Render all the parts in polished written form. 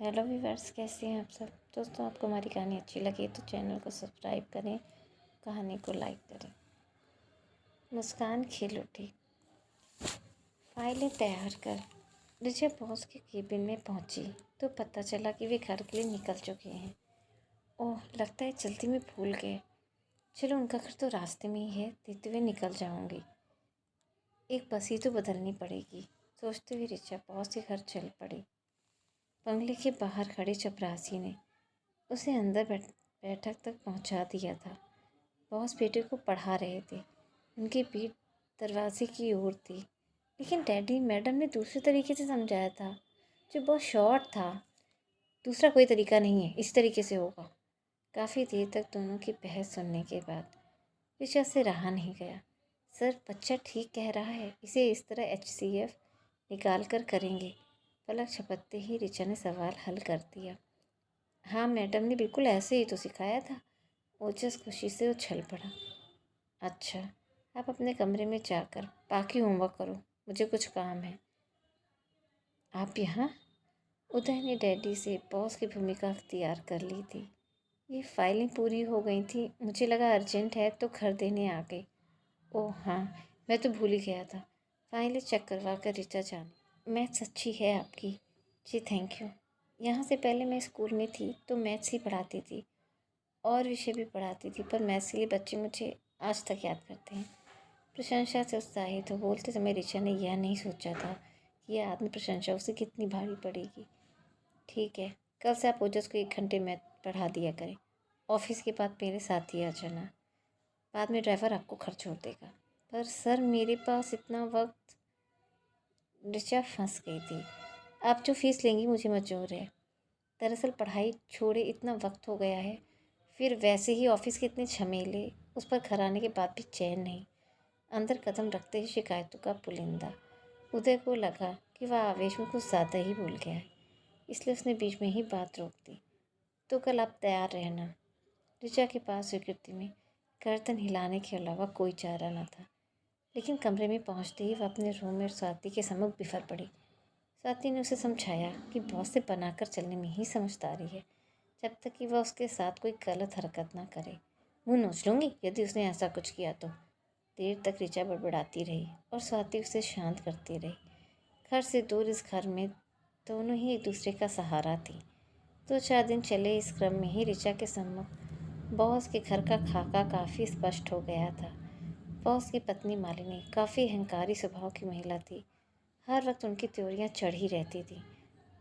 Hello viewers, कैसे हैं आप सब। दोस्तों, आपको हमारी कहानी अच्छी लगी तो चैनल को सब्सक्राइब करें, कहानी को लाइक करें। मुस्कान खिल उठी। फाइलें तैयार कर रिचा बॉस के केबिन में पहुंची तो पता चला कि वे घर के लिए निकल चुके हैं। ओह, लगता है जल्दी में भूल गए। चलो, उनका घर तो रास्ते में ही है, देखते हुए निकल जाऊंगी। एक बस ही तो बदलनी पड़ेगी, सोचते हुए रिचा बॉस के घर चल पड़ी। बंगले के बाहर खड़े चपरासी ने उसे अंदर बैठक तक पहुंचा दिया था। बॉस बेटे को पढ़ा रहे थे। उनकी पीठ दरवाजे की ओर थी, लेकिन डैडी मैडम ने दूसरे तरीके से समझाया था, जो बहुत शॉर्ट था। दूसरा कोई तरीका नहीं है, इस तरीके से होगा। काफ़ी देर तक दोनों की बहस सुनने के बाद ऋचा से रहा नहीं गया। सर, बच्चा ठीक कह रहा है, इसे इस तरह HCF निकाल कर करेंगे। पलक झपकते ही ऋचा ने सवाल हल कर दिया। हाँ मैडम ने बिल्कुल ऐसे ही तो सिखाया था। ओजस खुशी से उछल पड़ा। अच्छा, आप अपने कमरे में जाकर बाकी होमवर्क करो, मुझे कुछ काम है। आप यहाँ? उदय ने डैडी से बॉस की भूमिका अख्तियार कर ली थी। ये फाइलें पूरी हो गई थी, मुझे लगा अर्जेंट है तो घर देने आ गई। ओह हाँ, मैं तो भूल ही गया था। फाइलें चेक करवा कर ऋचा जाने। मैथ्स अच्छी है आपकी। जी थैंक यू। यहाँ से पहले मैं स्कूल में थी तो मैथ्स ही पढ़ाती थी, और विषय भी पढ़ाती थी, पर मैथ्स के लिए बच्चे मुझे आज तक याद करते हैं। प्रशंसा से उत्साहित हो बोलते समय ऋचा ने यह नहीं सोचा था कि यह आत्म प्रशंसा उसे कितनी भारी पड़ेगी। ठीक है, कल से आप ओजस को 1 घंटे मैथ पढ़ा दिया करें। ऑफिस के बाद मेरे साथ ही आ जाना। बाद में ड्राइवर आपको घर छोड़ देगा। पर सर, मेरे पास इतना वक्त। ऋचा फंस गई थी। आप जो फीस लेंगी मुझे मंजूर है। दरअसल पढ़ाई छोड़े इतना वक्त हो गया है, फिर वैसे ही ऑफिस के इतने झमेले, उस पर घर आने के बाद भी चैन नहीं। अंदर कदम रखते ही शिकायतों का पुलिंदा। उदय को लगा कि वह आवेश में कुछ ज़्यादा ही भूल गया है, इसलिए उसने बीच में ही बात रोक दी। तो कल आप तैयार रहना। ऋचा के पास स्वीकृति में गर्दन हिलाने के अलावा कोई चारा न था। लेकिन कमरे में पहुंचते ही वह अपने रूम में स्वाति के सम्मुख बिफर पड़ी। स्वाति ने उसे समझाया कि बॉस से बनाकर चलने में ही समझदारी है, जब तक कि वह उसके साथ कोई गलत हरकत ना करे। मुँह नोच लूँगी यदि उसने ऐसा कुछ किया तो। देर तक ऋचा बड़बड़ाती रही और स्वाति उसे शांत करती रही। घर से दूर इस घर में दोनों ही एक दूसरे का सहारा थी। 2-4 दिन चले इस क्रम में ही ऋचा के सम्मुख बॉस के घर का खाका काफ़ी स्पष्ट हो गया था। बॉस की पत्नी मालिनी काफ़ी अहंकारी स्वभाव की महिला थी। हर वक्त उनकी त्योरियां चढ़ी रहती थी।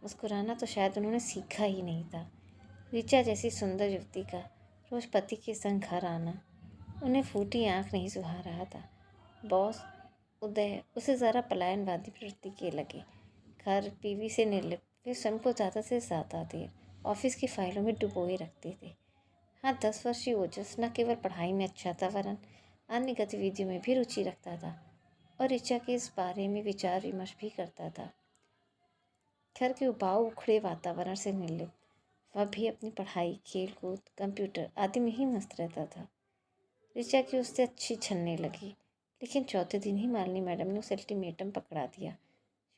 मुस्कुराना तो शायद उन्होंने सीखा ही नहीं था। ऋचा जैसी सुंदर युवती का रोज पति के संग घर आना उन्हें फूटी आंख नहीं सुहा रहा था। बॉस उदय उसे ज़रा पलायनवादी प्रवृत्ति के लगे। घर पीवी से निर्लिप्त, वे स्वयं को ज़्यादा से ज़्यादा देर ऑफिस की फाइलों में डुबोए रखते थे। हाँ, 10 वर्षीय ओजस न केवल पढ़ाई में अच्छा था, वरन अन्य गतिविधियों में भी रुचि रखता था और ऋचा के इस बारे में विचार विमर्श भी करता था। घर के उबाऊ उखड़े वातावरण से निर्लिप्त वह भी अपनी पढ़ाई, खेल कूद, कंप्यूटर आदि में ही मस्त रहता था। ऋचा की उससे अच्छी छनने लगी, लेकिन चौथे दिन ही मालिनी मैडम ने उसे अल्टीमेटम पकड़ा दिया।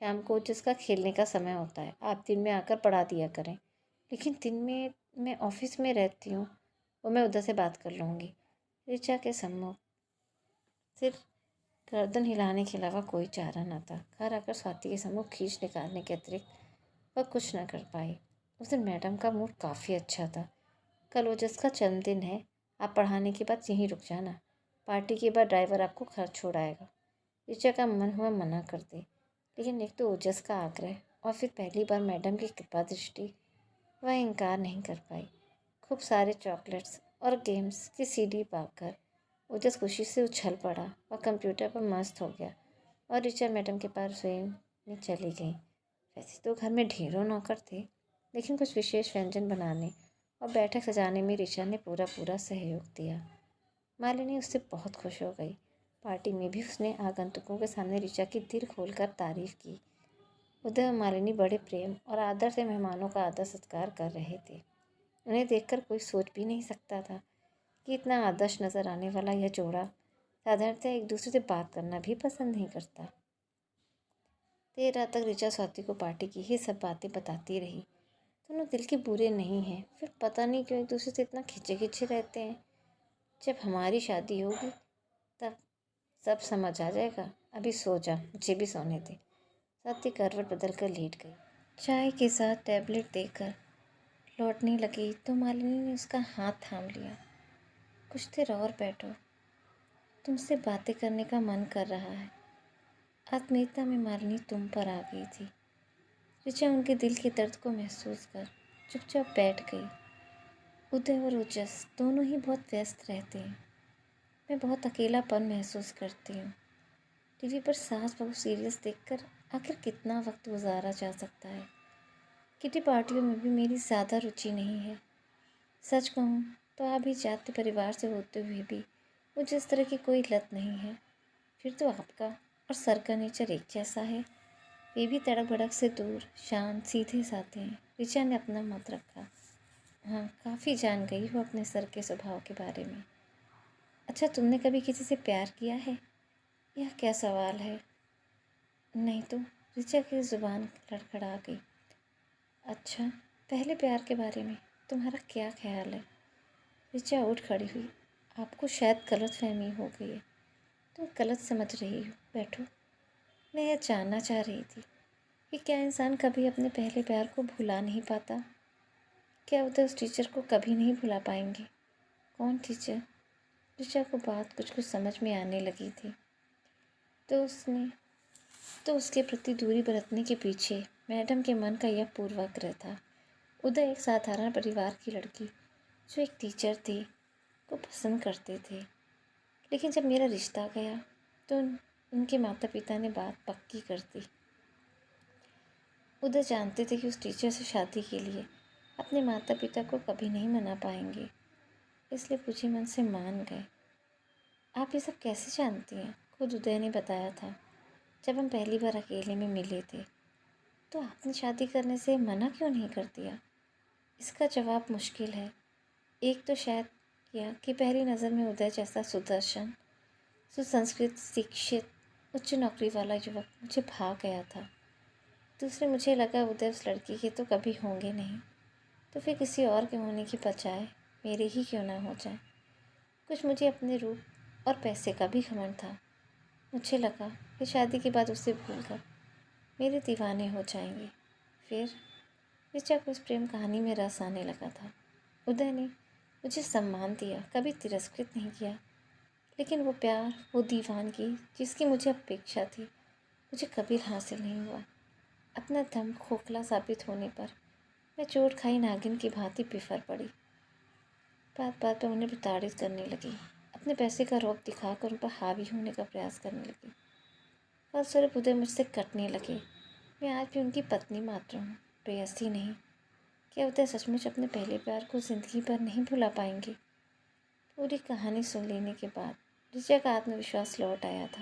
शाम को जिसका खेलने का समय होता है, आप दिन में आकर पढ़ा दिया करें। लेकिन दिन में मैं ऑफिस में रहती हूँ, वो मैं उधर से बात कर लूँगी। ऋचा के सम्मुख सिर्फ गर्दन हिलाने के अलावा कोई चारा न था। घर आकर स्वाति के सम्मुख खींच निकालने के अतिरिक्त वह कुछ न कर पाई। उस दिन मैडम का मूड काफ़ी अच्छा था। कल ओजस का जन्मदिन है, आप पढ़ाने के बाद यहीं रुक जाना। पार्टी के बाद ड्राइवर आपको घर छोड़ आएगा। ऋचा का मन हुआ मना कर दे, लेकिन एक तो ओजस का आग्रह और फिर पहली बार मैडम की कृपा दृष्टि, वह इनकार नहीं कर पाई। खूब सारे चॉकलेट्स और गेम्स की CD पाकर ओजस खुशी से उछल पड़ा और कंप्यूटर पर मस्त हो गया और ऋचा मैडम के पास स्वयं में चली गई। वैसे तो घर में ढेरों नौकर थे, लेकिन कुछ विशेष व्यंजन बनाने और बैठक सजाने में ऋचा ने पूरा पूरा सहयोग दिया। मालिनी उससे बहुत खुश हो गई। पार्टी में भी उसने आगंतुकों के सामने ऋचा की दिल खोलकर तारीफ की। उदय और मालिनी बड़े प्रेम और आदर से मेहमानों का आदर सत्कार कर रहे थे। उन्हें देखकर कोई सोच भी नहीं सकता था कि इतना आदर्श नज़र आने वाला यह जोड़ा साधारणतः एक दूसरे से बात करना भी पसंद नहीं करता। देर रात तक ऋचा स्वाति को पार्टी की ही सब बातें बताती रही। दोनों दिल के बुरे नहीं हैं, फिर पता नहीं क्यों एक दूसरे से इतना खिंचे खिंचे रहते हैं। जब हमारी शादी होगी तब सब समझ आ जाएगा। अभी सो जा, मुझे भी सोने दे। साथी करवट बदल कर लेट गई। चाय के साथ टैबलेट देकर लौटने लगी तो मालिनी ने उसका हाथ थाम लिया। कुछ देर और बैठो, तुमसे बातें करने का मन कर रहा है। आत्मीयता में मालिनी तुम पर आ गई थी। ऋचा उनके दिल के दर्द को महसूस कर चुपचाप बैठ गई। उदय और ओजस दोनों ही बहुत व्यस्त रहते हैं। मैं बहुत अकेलापन महसूस करती हूँ। टीवी पर सास बहू सीरियल्स देखकर आखिर कितना वक्त गुजारा जा सकता है। किटी पार्टियों में भी मेरी ज़्यादा रुचि नहीं है। सच कहूँ तो अभिजात्य परिवार से होते हुए भी मुझे इस तरह की कोई लत नहीं है। फिर तो आपका और सर का नेचर एक जैसा है। वे भी तड़क भड़क से दूर, शांत, सीधे साधे हैं। ऋचा ने अपना मत रखा। हाँ, काफ़ी जान गई हो अपने सर के स्वभाव के बारे में। अच्छा, तुमने कभी किसी से प्यार किया है? यह क्या सवाल है? नहीं तो। ऋचा की ज़ुबान लड़खड़ा गई। अच्छा, पहले प्यार के बारे में तुम्हारा क्या ख्याल है? ऋचा उठ खड़ी हुई। आपको शायद गलतफहमी हो गई है। तुम गलत समझ रही हो। बैठो। मैं यह जानना चाह रही थी कि क्या इंसान कभी अपने पहले प्यार को भुला नहीं पाता? क्या उधर उस टीचर को कभी नहीं भुला पाएंगे? कौन टीचर? ऋचा को बात कुछ कुछ समझ में आने लगी थी। तो उसके प्रति दूरी बरतने के पीछे मैडम के मन का यह पूर्वाग्रह था। उदय एक साधारण परिवार की लड़की जो एक टीचर थी को पसंद करते थे। लेकिन जब मेरा रिश्ता गया तो उनके माता पिता ने बात पक्की कर दी। उदय जानते थे कि उस टीचर से शादी के लिए अपने माता पिता को कभी नहीं मना पाएंगे, इसलिए पूछे मन से मान गए। आप ये सब कैसे जानती हैं? खुद उदय ने बताया था जब हम पहली बार अकेले में मिले थे। तो आपने शादी करने से मना क्यों नहीं कर दिया? इसका जवाब मुश्किल है। एक तो शायद यह कि पहली नज़र में उदय जैसा सुदर्शन, सुसंस्कृत, शिक्षित, उच्च नौकरी वाला युवक मुझे भा गया था। दूसरे, मुझे लगा उदय उस लड़की के तो कभी होंगे नहीं, तो फिर किसी और के होने की बजाय मेरे ही क्यों ना हो जाए। कुछ मुझे अपने रूप और पैसे का भी घमंड था। मुझे लगा कि शादी के बाद उसे भूलकर मेरे दीवाने हो जाएंगे। फिर ऋचा को इस प्रेम कहानी में रस आने लगा था। उदय ने मुझे सम्मान दिया, कभी तिरस्कृत नहीं किया। लेकिन वो प्यार, वो दीवानगी जिसकी मुझे अपेक्षा थी, मुझे कभी हासिल नहीं हुआ। अपना दम खोखला साबित होने पर मैं चोट खाई नागिन की भांति बिफर पड़ी। बात बात पर उन्हें प्रताड़ित करने लगी। अपने पैसे का रौब दिखाकर उन पर हावी होने का प्रयास करने लगी। फलस्वरूप उदय मुझसे कटने लगे। मैं आज भी उनकी पत्नी मात्र हूँ, प्रेयसी नहीं। क्या उदय सचमुच अपने पहले प्यार को ज़िंदगी भर नहीं भुला पाएंगे? पूरी कहानी सुन लेने के बाद ऋचा का आत्मविश्वास लौट आया था।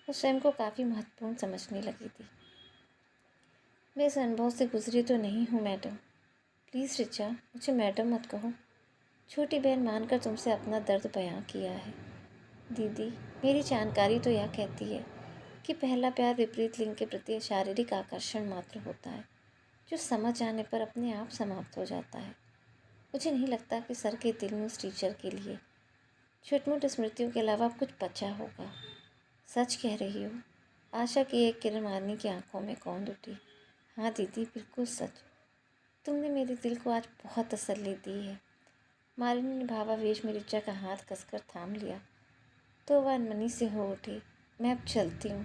वो स्वयं को काफ़ी महत्वपूर्ण समझने लगी थी। मैं इस अनुभव से गुजरी तो नहीं हूँ मैडम। प्लीज़ ऋचा, मुझे मैडम मत कहो। छोटी बहन मानकर तुमसे अपना दर्द बयां किया है। दीदी, मेरी जानकारी तो यह कहती है कि पहला प्यार विपरीत लिंग के प्रति शारीरिक आकर्षण मात्र होता है, जो समझ जाने पर अपने आप समाप्त हो जाता है। मुझे नहीं लगता कि सर के दिल में उस टीचर के लिए छोट-मोट स्मृतियों के अलावा कुछ बचा होगा। सच कह रही हो? आशा की एक किरण मारने की आंखों में कौंध उठी। हाँ दीदी, बिल्कुल सच। तुमने मेरे दिल को आज बहुत तसल्ली दी है। मालिनी ने भावावेश में ऋचा का हाथ कसकर थाम लिया तो वह अनमनी से हो उठी। मैं अब चलती हूँ,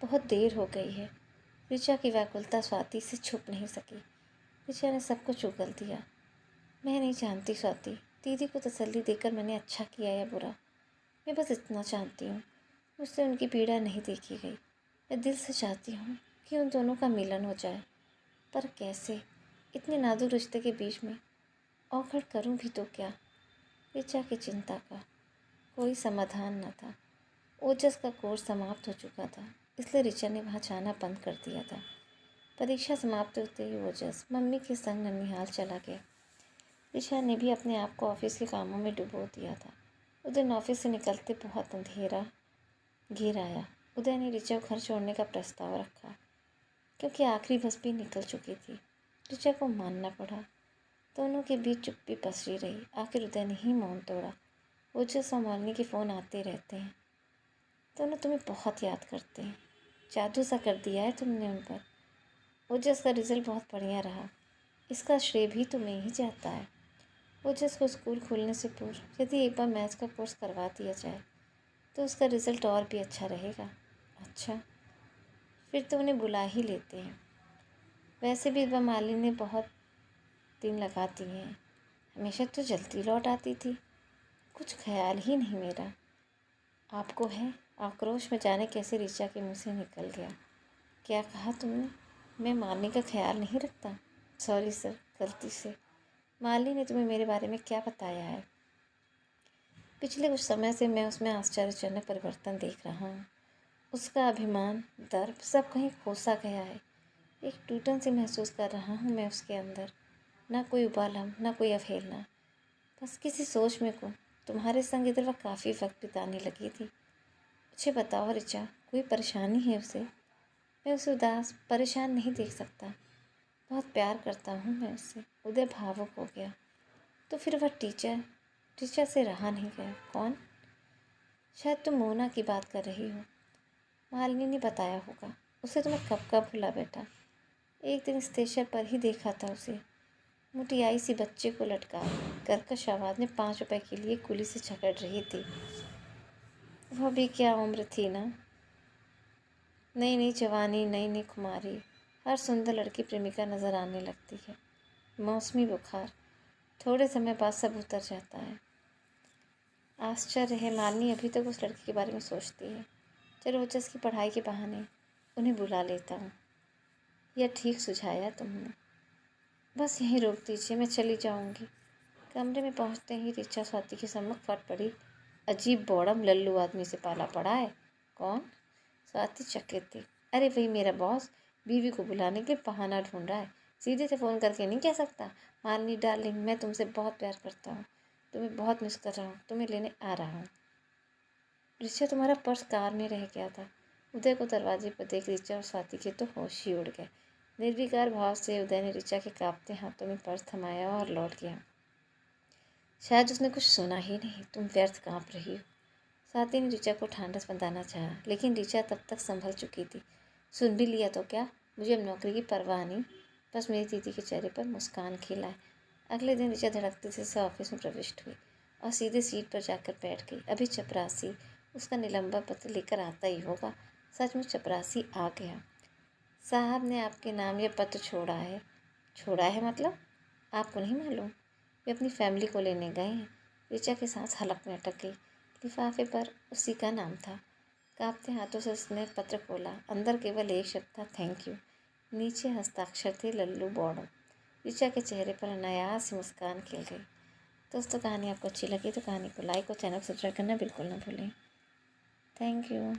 बहुत देर हो गई है। ऋचा की व्याकुलता स्वाति से छुप नहीं सकी। ऋचा ने सब कुछ उगल दिया। मैं नहीं जानती स्वाति, दीदी को तसल्ली देकर मैंने अच्छा किया या बुरा। मैं बस इतना जानती हूँ, मुझसे उनकी पीड़ा नहीं देखी गई। मैं दिल से चाहती हूँ कि उन दोनों का मिलन हो जाए, पर कैसे? इतने नाजुक रिश्ते के बीच में औखड़ करूँ भी तो क्या? ऋचा की चिंता का कोई समाधान न था। ओजस का कोर्स समाप्त हो चुका था, इसलिए ऋचा ने वहाँ जाना बंद कर दिया था। परीक्षा समाप्त होते ही ओजस मम्मी के संग ननिहाल चला गया। ऋचा ने भी अपने आप को ऑफिस के कामों में डुबो दिया था। उस दिन ऑफिस से निकलते बहुत अंधेरा घिर आया। उदय ने ऋचा को घर छोड़ने का प्रस्ताव रखा। क्योंकि आखिरी बस भी निकल चुकी थी। ऋचा को मानना पड़ा। दोनों के बीच चुप्पी पसरी रही। आखिर उदय ने ही मौन तोड़ा। ओजस और मालिनी के फ़ोन आते रहते हैं। दोनों तुम्हें बहुत याद करते हैं। जादू सा कर दिया है तुमने उन पर। ओजस का रिज़ल्ट बहुत बढ़िया रहा। इसका श्रेय भी तुम्हें ही जाता है। ओजस को स्कूल खोलने से पूर्व यदि एक बार मैथ्स का कोर्स करवा दिया जाए तो उसका रिज़ल्ट और भी अच्छा रहेगा। अच्छा, फिर तो उन्हें बुला ही लेते हैं। वैसे भी इस बार मालिनी ने बहुत दिन लगा दिए हैं। हमेशा तो जल्दी लौट आती थी। कुछ ख्याल ही नहीं मेरा। आपको है? आक्रोश में जाने कैसे ऋचा के मुंह से निकल गया। क्या कहा तुमने? मैं मालिनी का ख्याल नहीं रखता। सॉरी सर, गलती से। मालिनी ने तुम्हें मेरे बारे में क्या बताया है? पिछले कुछ समय से मैं उसमें आश्चर्यजनक परिवर्तन देख रहा हूँ। उसका अभिमान, दर्प सब कहीं खोसा गया है। एक टूटन सी महसूस कर रहा हूँ मैं उसके अंदर। ना कोई उबालम, ना कोई अवहेलना, बस किसी सोच में को तुम्हारे संग इधर वह काफ़ी वक्त बिताने लगी थी। मुझे बताओ ऋचा, कोई परेशानी है उसे? मैं उसे उदास, परेशान नहीं देख सकता। बहुत प्यार करता हूँ मैं उससे। उदय भावुक हो गया। तो फिर वह टीचर से रहा नहीं गया। कौन? शायद तुम मोना की बात कर रही हो। मालिनी ने बताया होगा। उसे तो मैं कब का भूला बैठा। एक दिन स्टेशन पर ही देखा था उसे। मोटियाई सी बच्चे को लटका कर्कश आवाज़ में 5 रुपए के लिए कुली से झगड़ रही थी। वह भी क्या उम्र थी ना। नई नई जवानी, नई नई खुमारी, हर सुंदर लड़की प्रेमिका नज़र आने लगती है। मौसमी बुखार, थोड़े समय बाद सब उतर जाता है। आश्चर्य है, मालिनी अभी तक उस लड़की के बारे में सोचती है। चलो ओजस की पढ़ाई के बहाने उन्हें बुला लेता हूँ। यह ठीक सुझाया तुमने। बस यहीं रोक दीजिए, मैं चली जाऊँगी। कमरे में पहुँचते ही ऋचा स्वाति के सम्मुख फट पड़ी। अजीब बौड़म लल्लू आदमी से पाला पड़ा है। कौन? स्वाति चकित थी। अरे वही मेरा बॉस, बीवी को बुलाने के लिए बहाना ढूंढ रहा है। सीधे से फ़ोन करके नहीं कह सकता, मालिनी डार्लिंग मैं तुमसे बहुत प्यार करता हूँ, तुम्हें बहुत मिस कर रहा हूँ, तुम्हें लेने आ रहा हूँ। ऋचा, तुम्हारा पर्स कार में रह गया था। उदय को दरवाजे पर देख ऋचा और स्वाति के तो होश ही उड़ गए। निर्विकार भाव से उदय ने ऋचा के कांपते हाथों में पर्स थमाया और लौट गया। शायद उसने कुछ सुना ही नहीं। तुम व्यर्थ काँप रही हो। स्वाति ने ऋचा को ढांढस बंधाना चाहा, लेकिन ऋचा तब तक संभल चुकी थी। सुन भी लिया तो क्या, मुझे अब नौकरी की परवाह नहीं। बस मेरी दीदी के चेहरे पर मुस्कान खिला है। अगले दिन ऋचा धड़कते से ऑफिस में प्रविष्ट हुई और सीधे सीट पर जाकर बैठ गई। अभी चपरासी उसका निलंबन पत्र लेकर आता ही होगा। सचमुच चपरासी आ गया। साहब ने आपके नाम यह पत्र छोड़ा है। छोड़ा है मतलब? आपको नहीं मालूम? वे अपनी फैमिली को लेने गए हैं। ऋचा के सांस हलक में अटक गई। लिफाफे पर उसी का नाम था। कांपते हाथों से उसने पत्र खोला। अंदर केवल एक शब्द था, थैंक यू। नीचे हस्ताक्षर थे, लल्लू बॉर्डर। ऋचा के चेहरे पर अनायास सी मुस्कान खिल गई। दोस्तों, कहानी आपको अच्छी लगी तो कहानी को लाइक और चैनल को सब्सक्राइब करना बिल्कुल ना भूलें। Thank you.